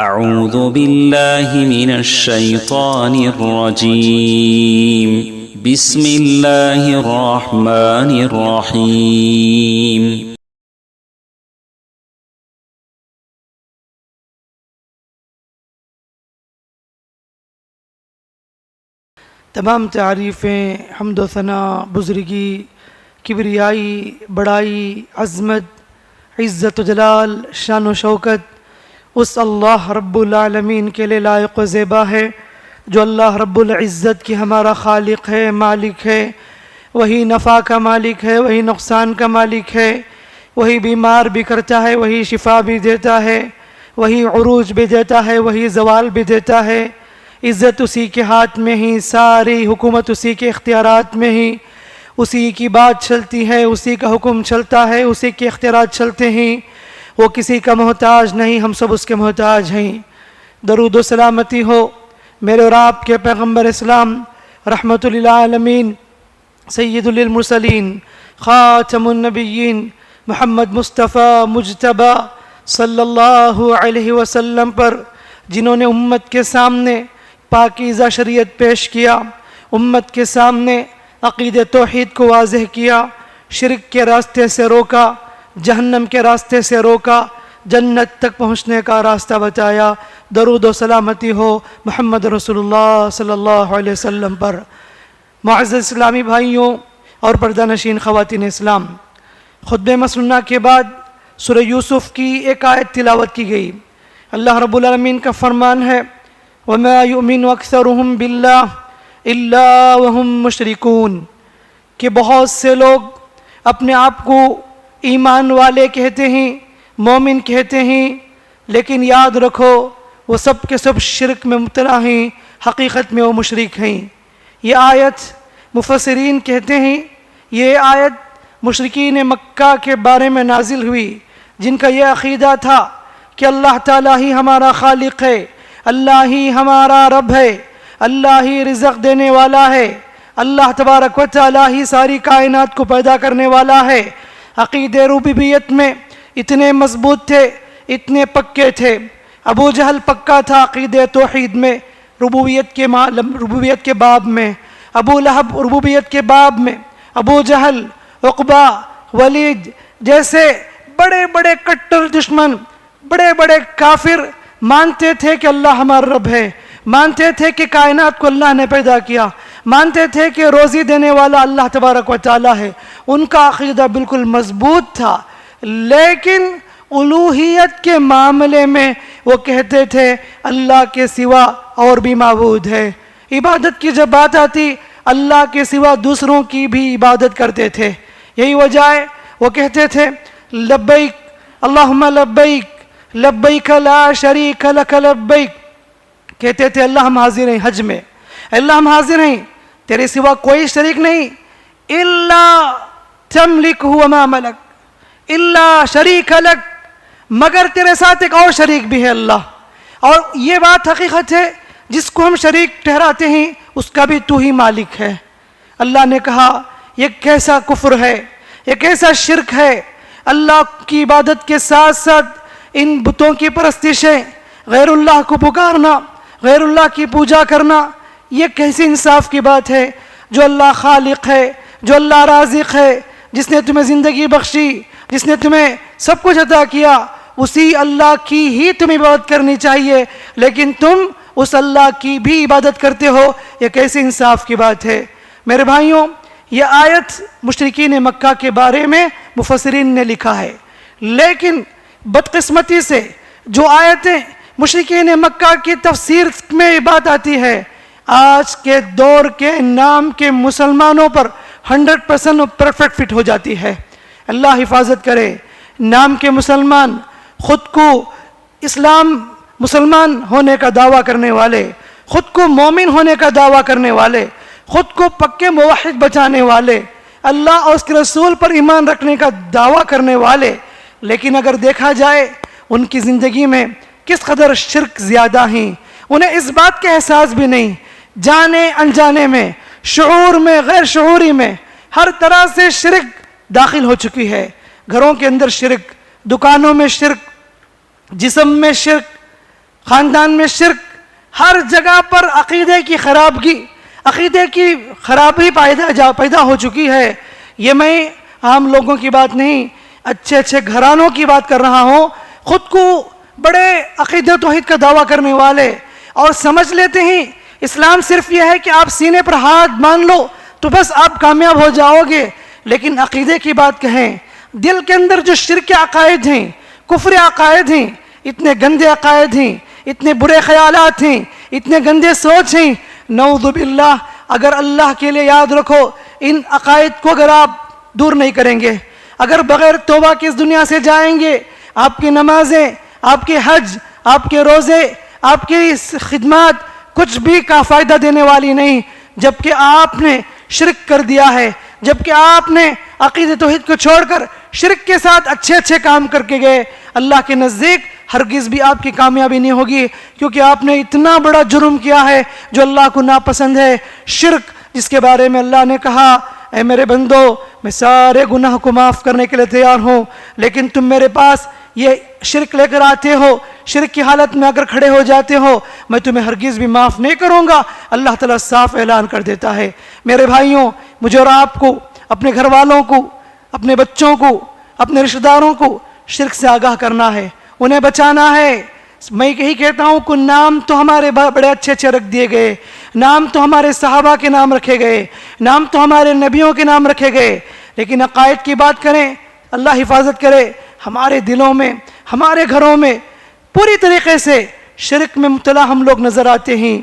أعوذ بالله من الشيطان الرجيم بسم الله الرحمن الرحيم تمام تعریفیں، حمد و ثنا، بزرگی، کبریائی، بڑائی، عظمت، عزت و جلال، شان و شوکت اس اللہ رب العالمین کے لیے لائق و زیبا ہے جو اللہ رب العزت کی ہمارا خالق ہے، مالک ہے. وہی نفع کا مالک ہے، وہی نقصان کا مالک ہے، وہی بیمار بھی کرتا ہے، وہی شفا بھی دیتا ہے، وہی عروج بھی دیتا ہے، وہی زوال بھی دیتا ہے. عزت اسی کے ہاتھ میں ہی، ساری حکومت اسی کے اختیارات میں ہی، اسی کی بات چلتی ہے، اسی کا حکم چلتا ہے، اسی کے اختیارات چلتے ہیں. وہ کسی کا محتاج نہیں، ہم سب اس کے محتاج ہیں. درود و سلامتی ہو میرے اور آپ کے پیغمبر اسلام رحمت للعالمین سید للمرسلین خاتم النبیین محمد مصطفیٰ مجتبی صلی اللہ علیہ وسلم پر، جنہوں نے امت کے سامنے پاکیزہ شریعت پیش کیا، امت کے سامنے عقید توحید کو واضح کیا، شرک کے راستے سے روکا، جہنم کے راستے سے روکا، جنت تک پہنچنے کا راستہ بتایا. درود و سلامتی ہو محمد رسول اللہ صلی اللہ علیہ وسلم پر. معزز اسلامی بھائیوں اور پردہ نشین خواتین اسلام، خطبہ مسنونہ کے بعد سورہ یوسف کی ایک آیت تلاوت کی گئی. اللہ رب العالمین کا فرمان ہے وَمَا يُؤْمِنُ أَكْثَرُهُمْ بِاللَّهِ إِلَّا وَهُمْ مُشْرِكُونَ کہ بہت سے لوگ اپنے آپ کو ایمان والے کہتے ہیں، مومن کہتے ہیں، لیکن یاد رکھو وہ سب کے سب شرک میں مبتلا ہیں، حقیقت میں وہ مشرک ہیں. یہ آیت مفسرین کہتے ہیں یہ آیت مشرکین مکہ کے بارے میں نازل ہوئی، جن کا یہ عقیدہ تھا کہ اللہ تعالیٰ ہی ہمارا خالق ہے، اللہ ہی ہمارا رب ہے، اللہ ہی رزق دینے والا ہے، اللہ تبارک و تعالیٰ ہی ساری کائنات کو پیدا کرنے والا ہے. عقید ربوبیت میں اتنے مضبوط تھے، اتنے پکے تھے. ابو جہل پکا تھا عقید توحید میں، ربوبیت کے باب میں. ابو لہب ربوبیت کے باب میں. ابو جہل، عقبہ، ولید جیسے بڑے بڑے کٹر دشمن، بڑے بڑے کافر مانتے تھے کہ اللہ ہمارا رب ہے، مانتے تھے کہ کائنات کو اللہ نے پیدا کیا، مانتے تھے کہ روزی دینے والا اللہ تبارک و تعالیٰ ہے. ان کا عقیدہ بالکل مضبوط تھا، لیکن الوہیت کے معاملے میں وہ کہتے تھے اللہ کے سوا اور بھی معبود ہے. عبادت کی جب بات آتی اللہ کے سوا دوسروں کی بھی عبادت کرتے تھے. یہی وجہ ہے وہ کہتے تھے لبیک اللہم لبیک لبیک لا شریک لک لبیک. کہتے تھے اللہ ہم حاضر ہیں حج میں، اللہ ہم حاضر ہیں تیرے سوا کوئی شریک نہیں، الا تملک وما ملک، الا شریک لک مگر تیرے ساتھ ایک اور شریک بھی ہے اللہ. اور یہ بات حقیقت ہے، جس کو ہم شریک ٹھہراتے ہیں اس کا بھی تو ہی مالک ہے. اللہ نے کہا یہ کیسا کفر ہے، یہ کیسا شرک ہے، اللہ کی عبادت کے ساتھ ساتھ ان بتوں کی پرستشیں، غیر اللہ کو پکارنا، غیر اللہ کی پوجا کرنا. یہ کیسی انصاف کی بات ہے؟ جو اللہ خالق ہے، جو اللہ رازق ہے، جس نے تمہیں زندگی بخشی، جس نے تمہیں سب کچھ عطا کیا، اسی اللہ کی ہی تمہیں عبادت کرنی چاہیے، لیکن تم اس اللہ کی بھی عبادت کرتے ہو. یہ کیسی انصاف کی بات ہے؟ میرے بھائیوں، یہ آیت مشرکین مکہ کے بارے میں مفسرین نے لکھا ہے، لیکن بدقسمتی سے جو آیتیں مشرکین مکہ کی تفسیر میں بات آتی ہے، آج کے دور کے نام کے مسلمانوں پر 100% پرفیکٹ فٹ ہو جاتی ہے. اللہ حفاظت کرے. نام کے مسلمان، خود کو اسلام مسلمان ہونے کا دعویٰ کرنے والے، خود کو مومن ہونے کا دعویٰ کرنے والے، خود کو پکے موحد بچانے والے، اللہ اور اس کے رسول پر ایمان رکھنے کا دعویٰ کرنے والے، لیکن اگر دیکھا جائے ان کی زندگی میں کس قدر شرک زیادہ ہیں. انہیں اس بات کا احساس بھی نہیں، جانے انجانے میں، شعور میں، غیر شعوری میں ہر طرح سے شرک داخل ہو چکی ہے. گھروں کے اندر شرک، دکانوں میں شرک، جسم میں شرک، خاندان میں شرک، ہر جگہ پر عقیدے کی خرابی پیدا ہو چکی ہے. یہ میں عام لوگوں کی بات نہیں، اچھے اچھے گھرانوں کی بات کر رہا ہوں، خود کو بڑے عقیدہ توحید کا دعویٰ کرنے والے، اور سمجھ لیتے ہیں اسلام صرف یہ ہے کہ آپ سینے پر ہاتھ مان لو تو بس آپ کامیاب ہو جاؤ گے. لیکن عقیدے کی بات کہیں، دل کے اندر جو شرک عقائد ہیں، کفر عقائد ہیں، اتنے گندے عقائد ہیں، اتنے برے خیالات ہیں، اتنے گندے سوچ ہیں، نعوذ باللہ. اگر اللہ کے لیے یاد رکھو، ان عقائد کو اگر آپ دور نہیں کریں گے، اگر بغیر توبہ کے اس دنیا سے جائیں گے، آپ کی نمازیں، آپ کے حج، آپ کے روزے، آپ کی خدمات کچھ بھی کا فائدہ دینے والی نہیں، جبکہ آپ نے شرک کر دیا ہے، جبکہ آپ نے عقیدہ توحید کو چھوڑ کر شرک کے ساتھ اچھے اچھے کام کر کے گئے. اللہ کے نزدیک ہرگز بھی آپ کی کامیابی نہیں ہوگی، کیونکہ آپ نے اتنا بڑا جرم کیا ہے جو اللہ کو ناپسند ہے، شرک، جس کے بارے میں اللہ نے کہا اے میرے بندو میں سارے گناہ کو معاف کرنے کے لیے تیار ہوں، لیکن تم میرے پاس یہ شرک لے کر آتے ہو، شرک کی حالت میں اگر کھڑے ہو جاتے ہو میں تمہیں ہرگز بھی معاف نہیں کروں گا. اللہ تعالیٰ صاف اعلان کر دیتا ہے. میرے بھائیوں، مجھے اور آپ کو، اپنے گھر والوں کو، اپنے بچوں کو، اپنے رشتہ داروں کو شرک سے آگاہ کرنا ہے، انہیں بچانا ہے. میں یہی کہتا ہوں کہ نام تو ہمارے بڑے اچھے اچھے رکھ دیے گئے، نام تو ہمارے صحابہ کے نام رکھے گئے، نام تو ہمارے نبیوں کے نام رکھے گئے، لیکن عقائد کی بات کریں، اللہ حفاظت کرے، ہمارے دلوں میں، ہمارے گھروں میں پوری طریقے سے شرک میں مبتلا ہم لوگ نظر آتے ہیں.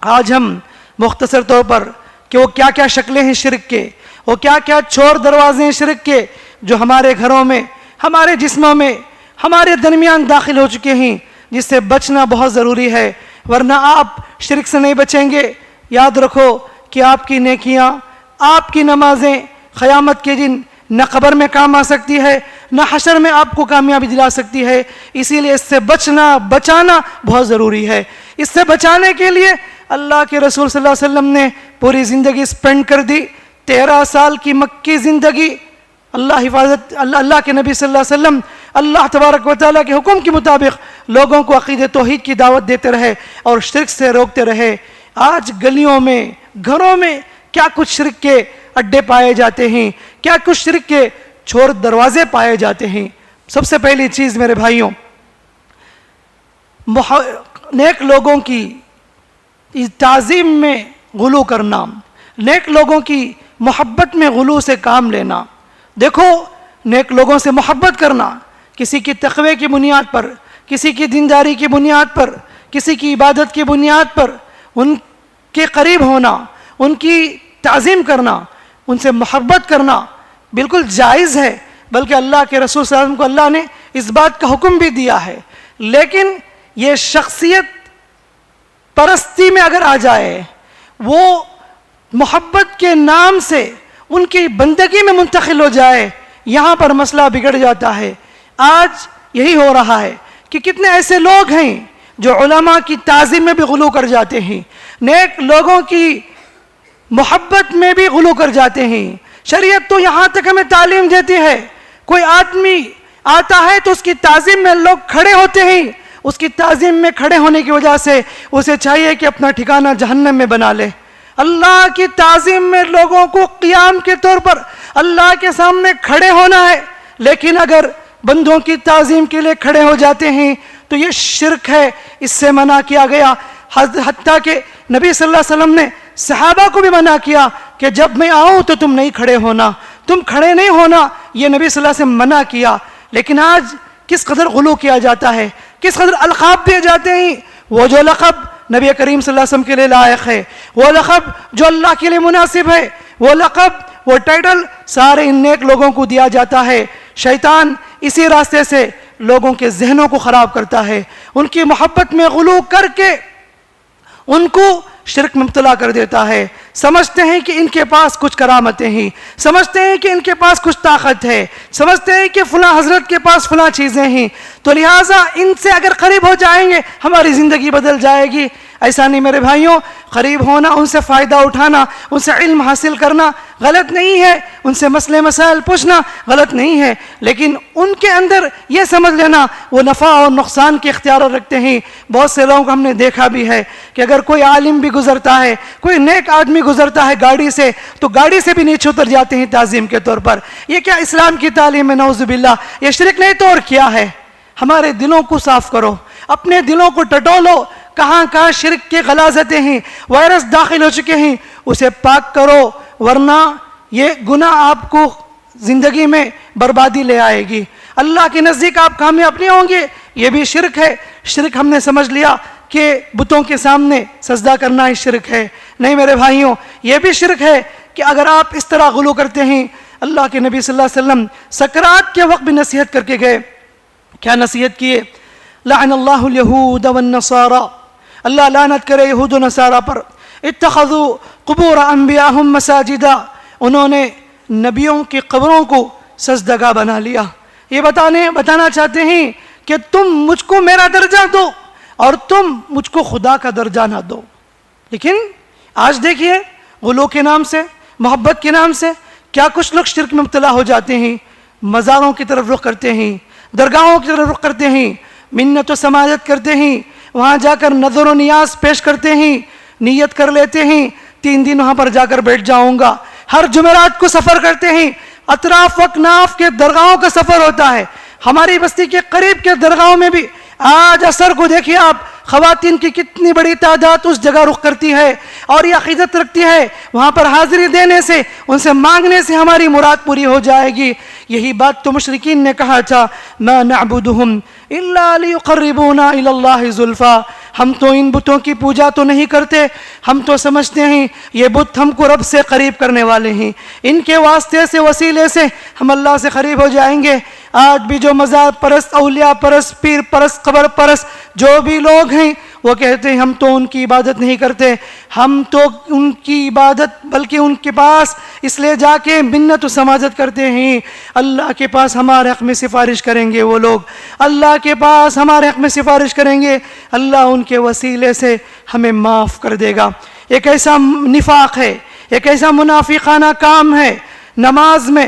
آج ہم مختصر طور پر کہ وہ کیا کیا شکلیں ہیں شرک کے، وہ کیا کیا چور دروازے ہیں شرک کے جو ہمارے گھروں میں، ہمارے جسموں میں، ہمارے درمیان داخل ہو چکے ہیں، جس سے بچنا بہت ضروری ہے، ورنہ آپ شرک سے نہیں بچیں گے. یاد رکھو کہ آپ کی نیکیاں، آپ کی نمازیں قیامت کے دن نہ قبر میں کام آ سکتی ہے، نہ حشر میں آپ کو کامیابی دلا سکتی ہے. اسی لیے اس سے بچانا بہت ضروری ہے. اس سے بچانے کے لیے اللہ کے رسول صلی اللہ علیہ وسلم نے پوری زندگی سپینڈ کر دی. 13 سال کی مکی زندگی اللہ کے نبی صلی اللہ علیہ وسلم اللہ تبارک و تعالیٰ کے حکم کے مطابق لوگوں کو عقیدہ توحید کی دعوت دیتے رہے اور شرک سے روکتے رہے. آج گلیوں میں، گھروں میں کیا کچھ شرک کے اڈے پائے جاتے ہیں، کیا کچھ شرک کے چور دروازے پائے جاتے ہیں. سب سے پہلی چیز میرے بھائیوں، نیک لوگوں کی تعظیم میں غلو کرنا، نیک لوگوں کی محبت میں غلو سے کام لینا. دیکھو، نیک لوگوں سے محبت کرنا، کسی کی تقوی کی بنیاد پر، کسی کی دینداری کی بنیاد پر، کسی کی عبادت کی بنیاد پر ان کے قریب ہونا، ان کی تعظیم کرنا، ان سے محبت کرنا بالکل جائز ہے، بلکہ اللہ کے رسول صلی اللہ علیہ وسلم کو اللہ نے اس بات کا حکم بھی دیا ہے. لیکن یہ شخصیت پرستی میں اگر آ جائے، وہ محبت کے نام سے ان کی بندگی میں منتقل ہو جائے، یہاں پر مسئلہ بگڑ جاتا ہے. آج یہی ہو رہا ہے کہ کتنے ایسے لوگ ہیں جو علماء کی تعظیم میں بھی غلو کر جاتے ہیں، نیک لوگوں کی محبت میں بھی غلو کر جاتے ہیں. شریعت تو یہاں تک ہمیں تعلیم دیتی ہے، کوئی آدمی آتا ہے تو اس کی تعظیم میں لوگ کھڑے ہوتے ہیں، اس کی تعظیم میں کھڑے ہونے کی وجہ سے اسے چاہیے کہ اپنا ٹھکانہ جہنم میں بنا لے. اللہ کی تعظیم میں لوگوں کو قیام کے طور پر اللہ کے سامنے کھڑے ہونا ہے، لیکن اگر بندوں کی تعظیم کے لیے کھڑے ہو جاتے ہیں تو یہ شرک ہے، اس سے منع کیا گیا. حتیٰ کہ نبی صلی اللہ علیہ وسلم نے صحابہ کو بھی منع کیا کہ جب میں آؤں تو تم نہیں کھڑے ہونا، تم کھڑے نہیں ہونا، یہ نبی صلی اللہ علیہ وسلم منع کیا. لیکن آج کس قدر غلو کیا جاتا ہے، کس قدر القاب دیے جاتے ہیں. وہ جو لقب نبی کریم صلی اللہ علیہ وسلم کے لیے لائق ہے، وہ لقب جو اللہ کے لیے مناسب ہے، وہ لقب، وہ ٹائٹل سارے ان نیک لوگوں کو دیا جاتا ہے. شیطان اسی راستے سے لوگوں کے ذہنوں کو خراب کرتا ہے، ان کی محبت میں غلو کر کے ان کو شرک میں مبتلا کر دیتا ہے. سمجھتے ہیں کہ ان کے پاس کچھ کرامتیں ہیں، سمجھتے ہیں کہ ان کے پاس کچھ طاقت ہے، سمجھتے ہیں کہ فلاں حضرت کے پاس فلاں چیزیں ہیں، تو لہٰذا ان سے اگر قریب ہو جائیں گے ہماری زندگی بدل جائے گی. ایسا نہیں میرے بھائیوں، قریب ہونا، ان سے فائدہ اٹھانا، ان سے علم حاصل کرنا غلط نہیں ہے، ان سے مسئلے مسائل پوچھنا غلط نہیں ہے، لیکن ان کے اندر یہ سمجھ لینا وہ نفع اور نقصان کے اختیارات رکھتے ہیں۔ بہت سے لوگوں کو ہم نے دیکھا بھی ہے کہ اگر کوئی عالم بھی گزرتا ہے، کوئی نیک آدمی گزرتا ہے گاڑی سے، تو گاڑی سے بھی نیچے اتر جاتے ہیں تعظیم کے طور پر۔ یہ کیا اسلام کی تعلیم ہے؟ نعوذ باللہ، یہ شرک نہیں تو اور کیا ہے؟ ہمارے دلوں کو صاف کرو، اپنے دلوں کو ٹٹولو، کہاں کہاں شرک کے غلاظتیں ہیں، وائرس داخل ہو چکے ہیں، اسے پاک کرو، ورنہ یہ گناہ آپ کو زندگی میں بربادی لے آئے گی، اللہ کے نزدیک آپ کامیاب نہیں ہوں گے۔ یہ بھی شرک ہے۔ شرک ہم نے سمجھ لیا کہ بتوں کے سامنے سجدہ کرنا ہی شرک ہے، نہیں میرے بھائیوں، یہ بھی شرک ہے کہ اگر آپ اس طرح غلو کرتے ہیں۔ اللہ کے نبی صلی اللہ علیہ وسلم سکرات کے وقت بھی نصیحت کر کے گئے، کیا نصیحت کیے؟ لعن اللہ الیہود والنصارى، اللہ لعنت کرے یہود و نصارہ پر، اتخذوا قبور انبیاءہم مساجدا، انہوں نے نبیوں کی قبروں کو سجدگاہ بنا لیا۔ یہ بتانا چاہتے ہیں کہ تم مجھ کو میرا درجہ دو اور تم مجھ کو خدا کا درجہ نہ دو۔ لیکن آج دیکھیے غلو کے نام سے، محبت کے نام سے کیا کچھ لوگ شرک میں مبتلا ہو جاتے ہیں، مزاروں کی طرف رخ کرتے ہیں، درگاہوں کی طرف رخ کرتے ہیں، منت و سماجت کرتے ہیں، وہاں جا کر نظر و نیاز پیش کرتے ہیں، نیت کر لیتے ہیں 3 دن وہاں پر جا کر بیٹھ جاؤں گا، ہر جمعرات کو سفر کرتے ہیں، اطراف و اکناف کے درگاہوں کا سفر ہوتا ہے۔ ہماری بستی کے قریب کے درگاہوں میں بھی آج عصر کو دیکھیے آپ، خواتین کی کتنی بڑی تعداد اس جگہ رخ کرتی ہے اور یہ عقیدت رکھتی ہے وہاں پر حاضری دینے سے، ان سے مانگنے سے ہماری مراد پوری ہو جائے گی۔ یہی بات تو مشرکین نے کہا تھا، ما نعبدہم الا لیقربونا الی اللہ زلفا، ہم تو ان بتوں کی پوجا تو نہیں کرتے، ہم تو سمجھتے ہیں یہ بت ہم کو رب سے قریب کرنے والے ہیں، ان کے واسطے سے وسیلے سے ہم اللہ سے قریب ہو جائیں گے۔ آج بھی جو مزار پرست، اولیاء پرست، پیر پرست، قبر پرست جو بھی لوگ ہیں وہ کہتے ہیں ہم تو ان کی عبادت نہیں کرتے، ہم تو ان کی عبادت بلکہ ان کے پاس اس لیے جا کے منت و سماجت کرتے ہیں، اللہ کے پاس ہمارے حق میں سفارش کریں گے وہ لوگ، اللہ کے پاس ہمارے حق میں سفارش کریں گے، اللہ ان کے وسیلے سے ہمیں معاف کر دے گا۔ ایک ایسا نفاق ہے، ایک ایسا منافقانہ کام ہے۔ نماز میں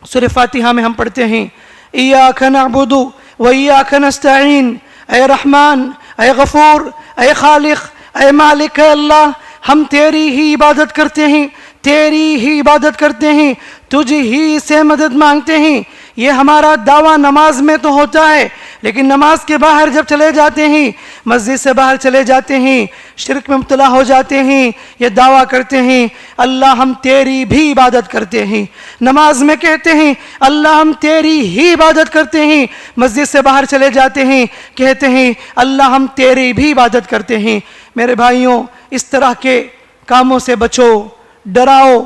سورہ فاتحہ میں ہم پڑھتے ہیں ایاک نعبد و ایاک نستعین، اے رحمان، اے غفور، اے خالق، اے مالک، اے اللہ، ہم تیری ہی عبادت کرتے ہیں، تیری ہی عبادت کرتے ہیں، تجھ ہی سے مدد مانگتے ہیں۔ یہ ہمارا دعویٰ نماز میں تو ہوتا ہے، لیکن نماز کے باہر جب چلے جاتے ہیں، مسجد سے باہر چلے جاتے ہیں، شرک میں مبتلا ہو جاتے ہیں، یہ دعویٰ کرتے ہیں اللہ ہم تیری بھی عبادت کرتے ہیں۔ نماز میں کہتے ہیں اللہ ہم تیری ہی عبادت کرتے ہیں، مسجد سے باہر چلے جاتے ہیں کہتے ہیں اللہ ہم تیری بھی عبادت کرتے ہیں۔ میرے بھائیوں، اس طرح کے کاموں سے بچو، ڈراؤ،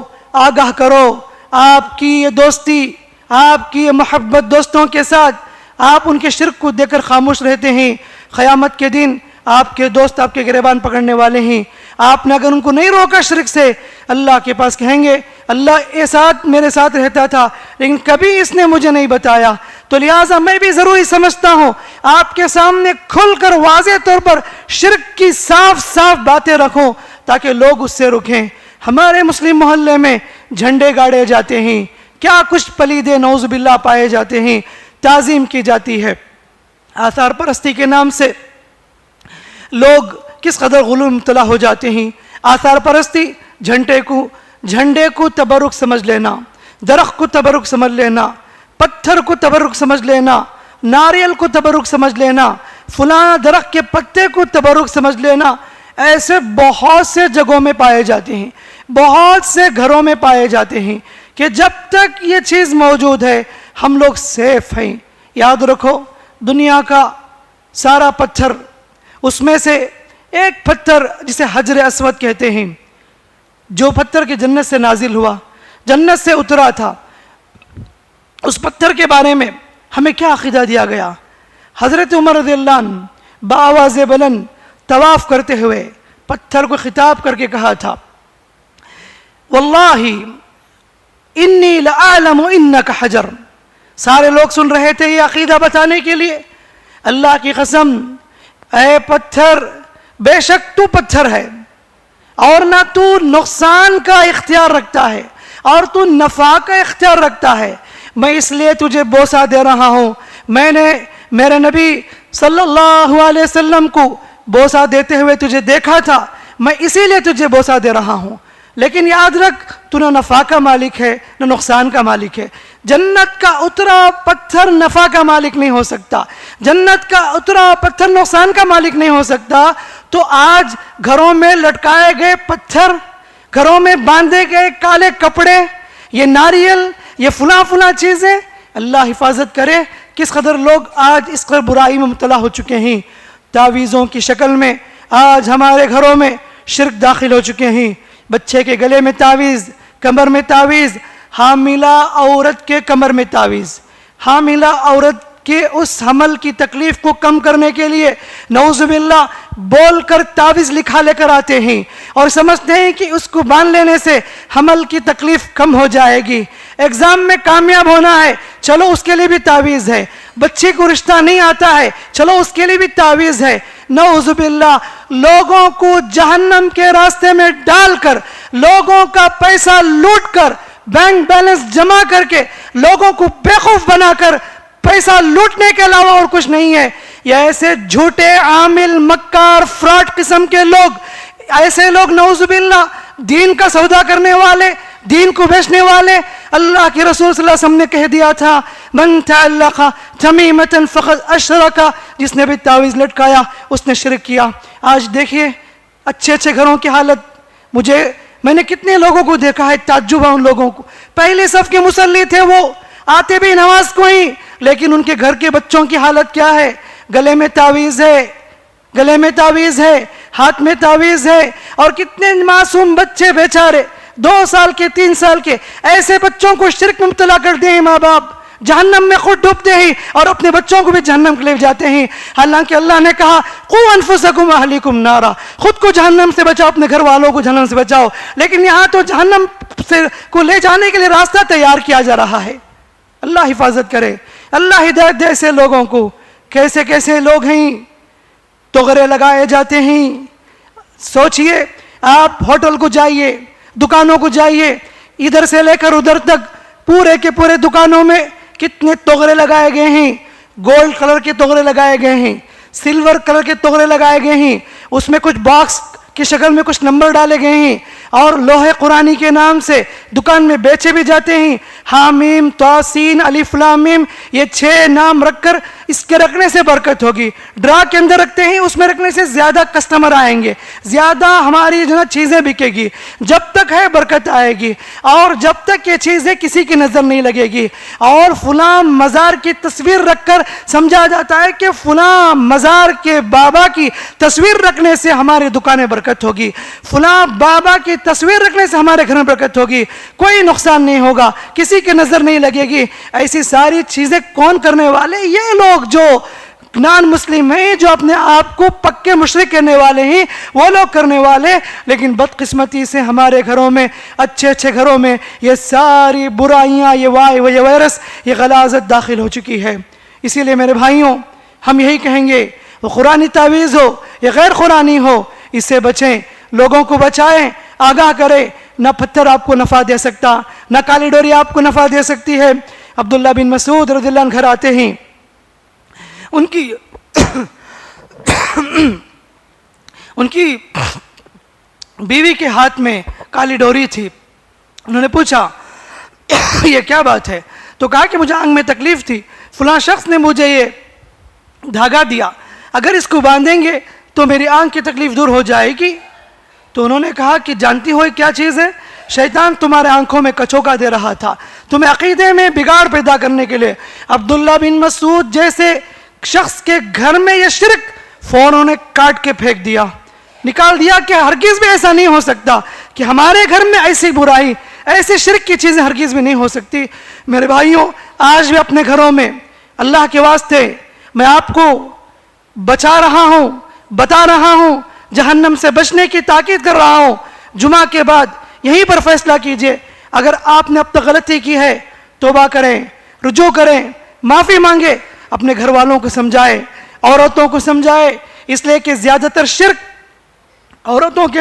آگاہ کرو۔ آپ کی یہ دوستی، آپ کی یہ محبت دوستوں کے ساتھ، آپ ان کے شرک کو دیکھ کر خاموش رہتے ہیں، قیامت کے دن آپ کے دوست آپ کے گریبان پکڑنے والے ہیں۔ آپ نے اگر ان کو نہیں روکا شرک سے، اللہ کے پاس کہیں گے اللہ یہ ساتھ میرے ساتھ رہتا تھا لیکن کبھی اس نے مجھے نہیں بتایا، تو لہٰذا میں بھی ضروری سمجھتا ہوں آپ کے سامنے کھل کر واضح طور پر شرک کی صاف صاف باتیں رکھوں تاکہ لوگ اس سے رکیں۔ ہمارے مسلم محلے میں جھنڈے گاڑے جاتے ہیں، کیا کچھ پلیدے نعوذ باللہ پائے جاتے ہیں، تعظیم کی جاتی ہے، آثار پرستی کے نام سے لوگ کس قدر غلو میں مبتلا ہو جاتے ہیں۔ آثار پرستی جھنڈے کو تبرک سمجھ لینا، درخت کو تبرک سمجھ لینا، پتھر کو تبرک سمجھ لینا، ناریل کو تبرک سمجھ لینا، فلاں درخت کے پتے کو تبرک سمجھ لینا، ایسے بہت سے جگہوں میں پائے جاتے ہیں، بہت سے گھروں میں پائے جاتے ہیں کہ جب تک یہ چیز موجود ہے ہم لوگ سیف ہیں۔ یاد رکھو دنیا کا سارا پتھر، اس میں سے ایک پتھر جسے حجر اسود کہتے ہیں، جو پتھر کی جنت سے نازل ہوا، جنت سے اترا تھا، اس پتھر کے بارے میں ہمیں کیا عقیدہ دیا گیا؟ حضرت عمر رضی اللہ عنہ بآواز بلند طواف کرتے ہوئے پتھر کو خطاب کر کے کہا تھا واللہ انی لأعلم انک حجر۔ سارے لوگ سن رہے تھے یہ عقیدہ بتانے کے لیے، اللہ کی قسم اے پتھر بے شک تو پتھر ہے اور نہ تو نقصان کا اختیار رکھتا ہے اور تو نفع کا اختیار رکھتا ہے. میں اس لیے تجھے بوسہ دے رہا ہوں. میں نے میرے نبی صلی اللہ علیہ وسلم کو بوسہ دیتے ہوئے تجھے دیکھا تھا, میں اسی لیے تجھے بوسہ دے رہا ہوں. لیکن یاد رکھ تو نہ نفع کا مالک ہے نہ نقصان کا مالک ہے. جنت کا اترا پتھر نفع کا مالک نہیں ہو سکتا, جنت کا اترا پتھر نقصان کا مالک نہیں ہو سکتا. تو آج گھروں میں لٹکائے گئے پتھر, گھروں میں باندھے گئے کالے کپڑے, یہ ناریل, یہ فلاں چیزیں, اللہ حفاظت کرے کس قدر لوگ آج اس قدر برائی میں مبتلا ہو چکے ہیں. تعویذوں کی شکل میں آج ہمارے گھروں میں شرک داخل ہو چکے ہیں. بچے کے گلے میں تعویذ, کمر میں تعویذ, حاملہ عورت کے کمر میں تعویذ, حاملہ عورت کے اس حمل کی تکلیف کو کم کرنے کے لیے نعوذ باللہ بول کر تعویذ لکھا لے کر آتے ہیں اور سمجھتے ہیں کہ اس کو باندھ لینے سے حمل کی تکلیف کم ہو جائے گی. ایگزام میں کامیاب ہونا ہے, چلو اس کے لیے بھی تعویذ ہے. بچے کو رشتہ نہیں آتا ہے, چلو اس کے لیے بھی تعویذ ہے. نعوذ باللہ لوگوں کو جہنم کے راستے میں ڈال کر, لوگوں کا پیسہ لوٹ کر, بینک بیلنس جمع کر کے لوگوں کو بیوقوف بنا کر پیسہ لوٹنے کے علاوہ اور کچھ نہیں ہے. یہ ایسے جھوٹے عامل مکار فراڈ قسم کے لوگ, ایسے لوگ نعوذ باللہ دین کا سودا کرنے والے, دین کو بیچنے والے. اللہ کے رسول صلی اللہ علیہ وسلم نے کہہ دیا تھا من تعلق تمیمۃ فقد اشرک, جس نے بھی تعویذ لٹکایا اس نے شرک کیا. آج دیکھیے اچھے گھروں کی حالت, میں نے کتنے لوگوں کو دیکھا ہے, تعجب ہے ان لوگوں کو. پہلے صف کے مصلی تھے, وہ آتے بھی نماز کو ہی, لیکن ان کے گھر کے بچوں کی حالت کیا ہے؟ گلے میں تعویذ ہے, گلے میں تعویذ ہے, ہاتھ میں تعویذ ہے. اور کتنے معصوم بچے بیچارے 2 سال کے 3 سال کے, ایسے بچوں کو شرک میں مبتلا کرتے ہیں ماں باپ, جہنم میں خود ڈوبتے ہیں اور اپنے بچوں کو بھی جہنم کے لے جاتے ہیں. حالانکہ اللہ نے کہا قوا انفسکم اہلیکم نارا, خود کو جہنم سے بچاؤ, اپنے گھر والوں کو جہنم سے بچاؤ. لیکن یہاں تو جہنم سے کو لے جانے کے لیے راستہ تیار کیا جا رہا ہے. اللہ حفاظت کرے, اللہ ہدایت دے ایسے لوگوں کو. کیسے لوگ ہیں, تغرے لگائے جاتے ہیں. سوچئے آپ ہوٹل کو جائیے, دکانوں کو جائیے, ادھر سے لے کر ادھر تک پورے کے پورے دکانوں میں کتنے تغرے لگائے گئے ہیں. گولڈ کلر کے تغرے لگائے گئے ہیں, سلور کلر کے تغرے لگائے گئے ہیں, اس میں کچھ باکس کی شکل میں کچھ نمبر ڈالے گئے ہیں اور لوح قرآنی کے نام سے دکان میں بیچے بھی جاتے ہیں. حامیم توسین الف لام میم, یہ 6 نام رکھ کر اس کے رکھنے سے برکت ہوگی. ڈرا کے اندر رکھتے ہیں, اس میں رکھنے سے زیادہ کسٹمر آئیں گے, زیادہ ہماری جو چیزیں بکے گی. جب تک ہے برکت آئے گی, اور جب تک یہ چیزیں کسی کی نظر نہیں لگے گی. اور فلاں مزار کی تصویر رکھ کر سمجھا جاتا ہے کہ فلاں مزار کے بابا کی تصویر رکھنے سے ہماری دکانیں برکت ہوگی, فلاں بابا کی تصویر رکھنے سے ہمارے گھر میں برکت ہوگی, کوئی نقصان نہیں ہوگا, کسی کی نظر نہیں لگے گی. ایسی ساری چیزیں کون کرنے والے؟ یہ لوگ جو نان مسلم ہیں, جو اپنے آپ کو پکے مشرک کہنے والے ہیں, وہ لوگ کرنے والے. لیکن بدقسمتی سے ہمارے گھروں میں, اچھے گھروں میں یہ ساری برائیاں, یہ وائرس, یہ غلاظت داخل ہو چکی ہے. اسی لیے میرے بھائیوں, ہم یہی کہیں گے, وہ قرآنی تعویذ ہو یا غیر قرآنی ہو, اس سے بچیں, لوگوں کو بچائیں, آگاہ کریں. نہ پتھر آپ کو نفع دے سکتا, نہ کالی ڈوری آپ کو نفع دے سکتی ہے. عبداللہ بن مسعود رضی اللہ عنہ گھر آتے ہیں, ان کی بیوی کے ہاتھ میں کالی ڈوری تھی. انہوں نے پوچھا یہ کیا بات ہے؟ تو کہا کہ مجھے آنکھ میں تکلیف تھی, فلاں شخص نے مجھے یہ دھاگا دیا, اگر اس کو باندھیں گے تو میری آنکھ کی تکلیف دور ہو جائے گی. تو انہوں نے کہا کہ جانتی ہو کیا چیز ہے؟ شیطان تمہارے آنکھوں میں کچوکا دے رہا تھا, تمہیں عقیدے میں بگاڑ پیدا کرنے کے لیے. عبداللہ بن مسعود جیسے شخص کے گھر میں یہ شرک, فوراً نے کاٹ کے پھینک دیا, نکال دیا کہ ہرگز بھی ایسا نہیں ہو سکتا کہ ہمارے گھر میں ایسی برائی, ایسے شرک کی چیزیں ہرگز بھی نہیں ہو سکتی. میرے بھائیوں, آج بھی اپنے گھروں میں اللہ کے واسطے میں آپ کو بچا رہا ہوں, بتا رہا ہوں, جہنم سے بچنے کی تاکید کر رہا ہوں. جمعہ کے بعد یہیں پر فیصلہ کیجئے. اگر آپ نے اب تک غلطی کی ہے, توبہ کریں, رجوع کریں, معافی مانگے, اپنے گھر والوں کو سمجھائے, عورتوں کو سمجھائے, اس لیے کہ زیادہ تر شرک عورتوں کے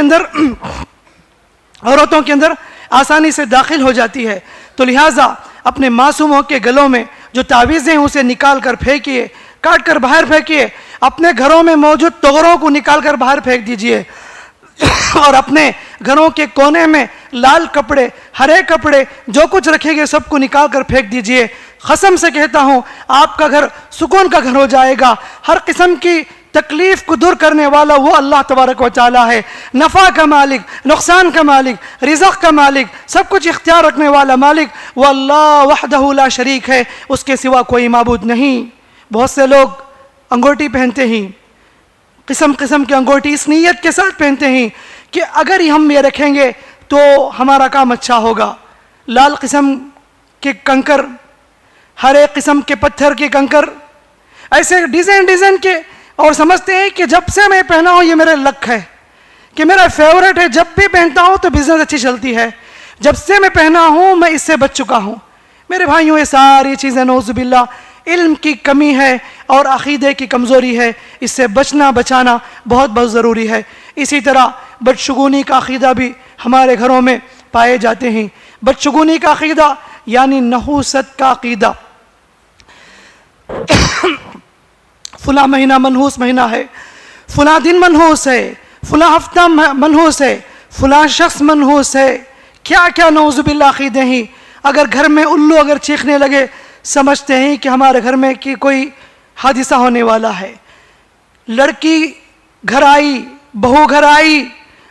اندر آسانی سے داخل ہو جاتی ہے. تو لہٰذا اپنے معصوموں کے گلوں میں جو تعویذیں ہیں اسے نکال کر پھینکیے, کاٹ کر باہر پھینکیے. اپنے گھروں میں موجود تغروں کو نکال کر باہر پھینک دیجئے, اور اپنے گھروں کے کونے میں لال کپڑے, ہرے کپڑے, جو کچھ رکھے گئے سب کو نکال کر پھینک دیجئے. قسم سے کہتا ہوں آپ کا گھر سکون کا گھر ہو جائے گا. ہر قسم کی تکلیف کو دور کرنے والا وہ اللہ تبارک و تعالی ہے, نفع کا مالک, نقصان کا مالک, رزق کا مالک, سب کچھ اختیار رکھنے والا مالک وہ اللہ وحدہ لا شریک ہے, اس کے سوا کوئی معبود نہیں. بہت سے لوگ انگوٹھی پہنتے ہیں, قسم قسم کی انگوٹھی اس نیت کے ساتھ پہنتے ہیں کہ اگر ہم یہ رکھیں گے تو ہمارا کام اچھا ہوگا. لال قسم کے کنکر, ہرے قسم کے پتھر کے کنکر, ایسے ڈیزائن کے, اور سمجھتے ہیں کہ جب سے میں پہنا ہوں یہ میرے لک ہے, کہ میرا فیورٹ ہے, جب بھی پہنتا ہوں تو بزنس اچھی چلتی ہے, جب سے میں پہنا ہوں میں اس سے بچ چکا ہوں. میرے بھائیوں یہ ساری چیزیں نعوذ باللہ علم کی کمی ہے اور عقیدے کی کمزوری ہے, اس سے بچانا بہت بہت ضروری ہے. اسی طرح بدشگونی کا عقیدہ بھی ہمارے گھروں میں پائے جاتے ہیں. بدشگونی کا عقیدہ یعنی نحوست کا عقیدہ. فلاں مہینہ منحوس مہینہ ہے, فلاں دن منحوس ہے, فلاں ہفتہ منحوس ہے, فلاں شخص منحوس ہے, کیا کیا نعوذ باللہ عقیدے ہیں. اگر گھر میں الو اگر چیخنے لگے سمجھتے ہیں کہ ہمارے گھر میں کہ کوئی حادثہ ہونے والا ہے. لڑکی گھر آئی, بہو گھر آئی,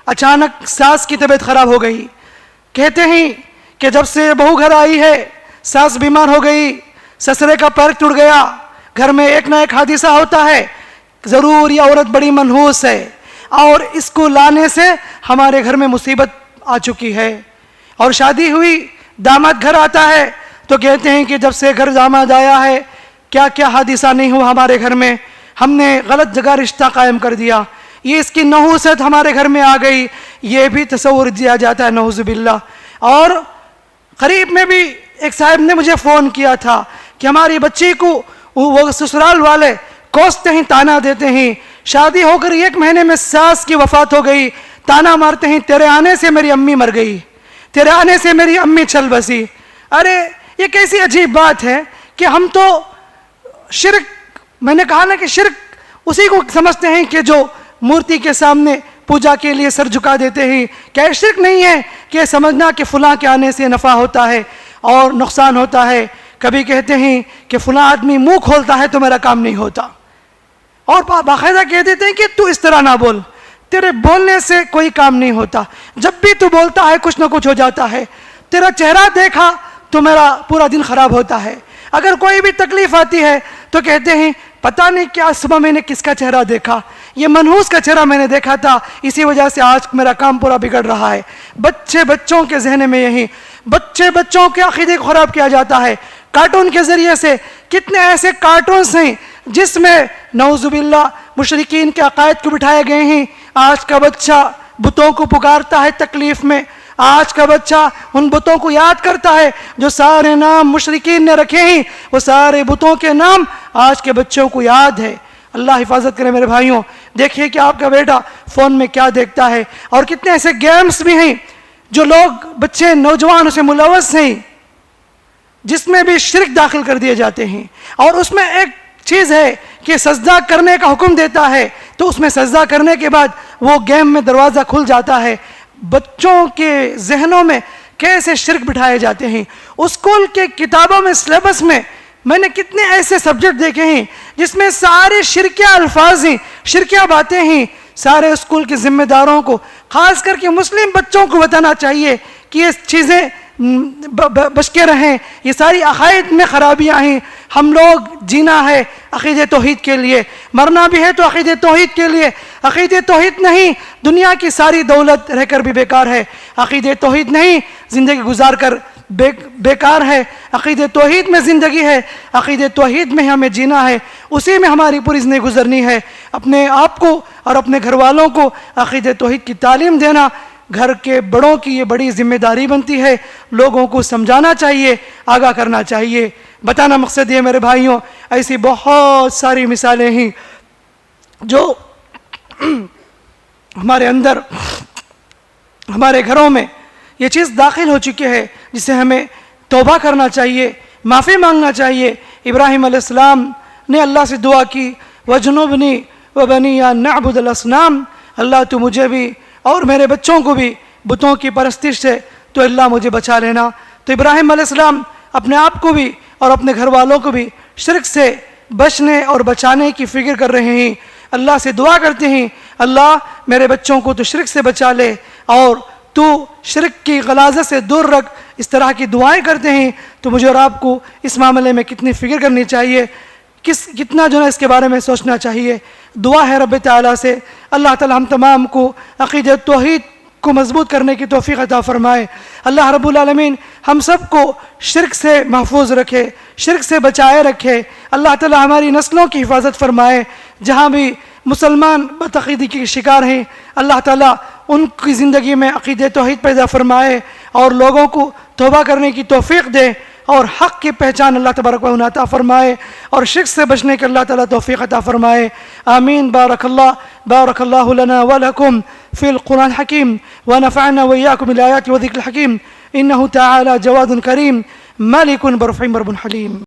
اچانک ساس کی طبیعت خراب ہو گئی. کہتے ہیں کہ جب سے بہو گھر آئی ہے ساس بیمار ہو گئی, سسرے کا پیر ٹوٹ گیا, گھر میں ایک نہ ایک حادثہ ہوتا ہے, ضرور یہ عورت بڑی منحوس ہے, اور اس کو لانے سے ہمارے گھر میں مصیبت آ چکی ہے. اور شادی ہوئی, داماد گھر آتا ہے تو کہتے ہیں کہ جب سے گھر داماد آیا ہے کیا کیا حادثہ نہیں ہوا ہمارے گھر میں, ہم نے غلط جگہ رشتہ قائم کر دیا, یہ اس کی نحوست ہمارے گھر میں آ گئی. یہ بھی تصور دیا جاتا ہے نعوذ باللہ. اور قریب میں بھی ایک صاحب نے مجھے فون کیا تھا کہ ہماری بچی کو وہ سسرال والے کوستے ہیں, تانا دیتے ہیں, شادی ہو کر 1 مہینے میں ساس کی وفات ہو گئی, تانا مارتے ہیں تیرے آنے سے میری امی مر گئی, تیرے آنے سے میری امی چل بسی. ارے یہ کیسی عجیب بات ہے کہ ہم تو شرک, میں نے کہا نا کہ شرک اسی کو سمجھتے ہیں کہ جو مورتی کے سامنے پوجا کے لیے سر جھکا دیتے ہیں. کیا شرک نہیں ہے کہ سمجھنا کہ فلاں کے آنے سے نفع ہوتا ہے اور نقصان ہوتا ہے. کبھی کہتے ہیں کہ فلاں آدمی منہ کھولتا ہے تو میرا کام نہیں ہوتا, اور باقاعدہ کہہ دیتے ہیں کہ تو اس طرح نہ بول, تیرے بولنے سے کوئی کام نہیں ہوتا, جب بھی تو بولتا ہے کچھ نہ کچھ ہو جاتا ہے, تیرا چہرہ دیکھا تو میرا پورا دن خراب ہوتا ہے. اگر کوئی بھی تکلیف آتی ہے تو کہتے ہیں پتہ نہیں کیا صبح میں نے کس کا چہرہ دیکھا, یہ منحوس کا چہرہ میں نے دیکھا تھا, اسی وجہ سے آج میرا کام پورا بگڑ رہا ہے. بچوں کے ذہن میں یہی, بچوں کے عقیدے کو خراب کیا جاتا ہے کارٹون کے ذریعے سے. کتنے ایسے کارٹونز ہیں جس میں نعوذ باللہ مشرکین کے عقائد کو بٹھائے گئے ہیں. آج کا بچہ بتوں کو پکارتا ہے تکلیف میں, آج کا بچہ ان بتوں کو یاد کرتا ہے جو سارے نام مشرکین نے رکھے ہیں, وہ سارے بتوں کے نام آج کے بچوں کو یاد ہے. اللہ حفاظت کرے میرے بھائیوں. دیکھیے کہ آپ کا بیٹا فون میں کیا دیکھتا ہے, اور کتنے ایسے گیمز بھی ہیں جو لوگ بچے نوجوان اسے ملوث ہیں, جس میں بھی شرک داخل کر دیے جاتے ہیں. اور اس میں ایک چیز ہے کہ سجدہ کرنے کا حکم دیتا ہے, تو اس میں سجدہ کرنے کے بعد وہ گیم میں دروازہ کھل جاتا ہے. بچوں کے ذہنوں میں کیسے شرک بٹھائے جاتے ہیں. اسکول کے کتابوں میں سلیبس میں نے کتنے ایسے سبجیکٹ دیکھے ہیں جس میں سارے شرکیہ الفاظ ہیں, شرکیہ باتیں ہیں. سارے اسکول کے ذمہ داروں کو, خاص کر کے مسلم بچوں کو بتانا چاہیے کہ یہ چیزیں بچ کے رہیں, یہ ساری عقائد میں خرابیاں ہیں. ہم لوگ جینا ہے عقید توحید کے لیے, مرنا بھی ہے تو عقید توحید کے لیے. عقید توحید نہیں دنیا کی ساری دولت رہ کر بھی بیکار ہے, عقید توحید نہیں زندگی گزار کر بیکار ہے. عقید توحید میں زندگی ہے, عقید توحید میں ہمیں جینا ہے, اسی میں ہماری پوری زندگی گزرنی ہے. اپنے آپ کو اور اپنے گھر والوں کو عقید توحید کی تعلیم دینا گھر کے بڑوں کی یہ بڑی ذمہ داری بنتی ہے. لوگوں کو سمجھانا چاہیے, آگاہ کرنا چاہیے. بتانا مقصد یہ میرے بھائیوں, ایسی بہت ساری مثالیں ہیں جو ہمارے اندر ہمارے گھروں میں یہ چیز داخل ہو چکی ہے جسے ہمیں توبہ کرنا چاہیے، معافی مانگنا چاہیے۔ ابراہیم علیہ السلام نے اللہ سے دعا کی وَجْنُبْنِي وَبَنِيَّ أَن نَعْبُدَ الْأَصْنَامَ، اللہ تو مجھے بھی اور میرے بچوں کو بھی بتوں کی پرستش سے تو اللہ مجھے بچا لینا۔ تو ابراہیم علیہ السلام اپنے آپ کو بھی اور اپنے گھر والوں کو بھی شرک سے بچنے اور بچانے کی فکر کر رہے ہیں، اللہ سے دعا کرتے ہیں اللہ میرے بچوں کو تو شرک سے بچا لے اور تو شرک کی غلاظت سے دور رکھ، اس طرح کی دعائیں کرتے ہیں۔ تو مجھے اور آپ کو اس معاملے میں کتنی فکر کرنی چاہیے، کتنا جو ہے اس کے بارے میں سوچنا چاہیے۔ دعا ہے رب تعالیٰ سے اللہ تعالیٰ ہم تمام کو عقیدت توحید کو مضبوط کرنے کی توفیق عطا فرمائے۔ اللہ رب العالمین ہم سب کو شرک سے محفوظ رکھے، شرک سے بچائے رکھے۔ اللہ تعالیٰ ہماری نسلوں کی حفاظت فرمائے، جہاں بھی مسلمان بدعقیدگی کے شکار ہیں اللہ تعالیٰ ان کی زندگی میں عقیدت توحید پیدا فرمائے اور لوگوں کو توبہ کرنے کی توفیق دے اور حق کی پہچان اللہ تبارک و تعالیٰ عطا فرمائے اور شرک سے بچنے کے اللہ تعالیٰ توفیق عطا فرمائے۔ آمین۔ بارک اللہ لنا ولکم فی القرآن الحکیم ونفعنا وإياكم بالآیات والذکر الحکیم، انہ تعالی جواد کریم مالک برفع برب حلیم۔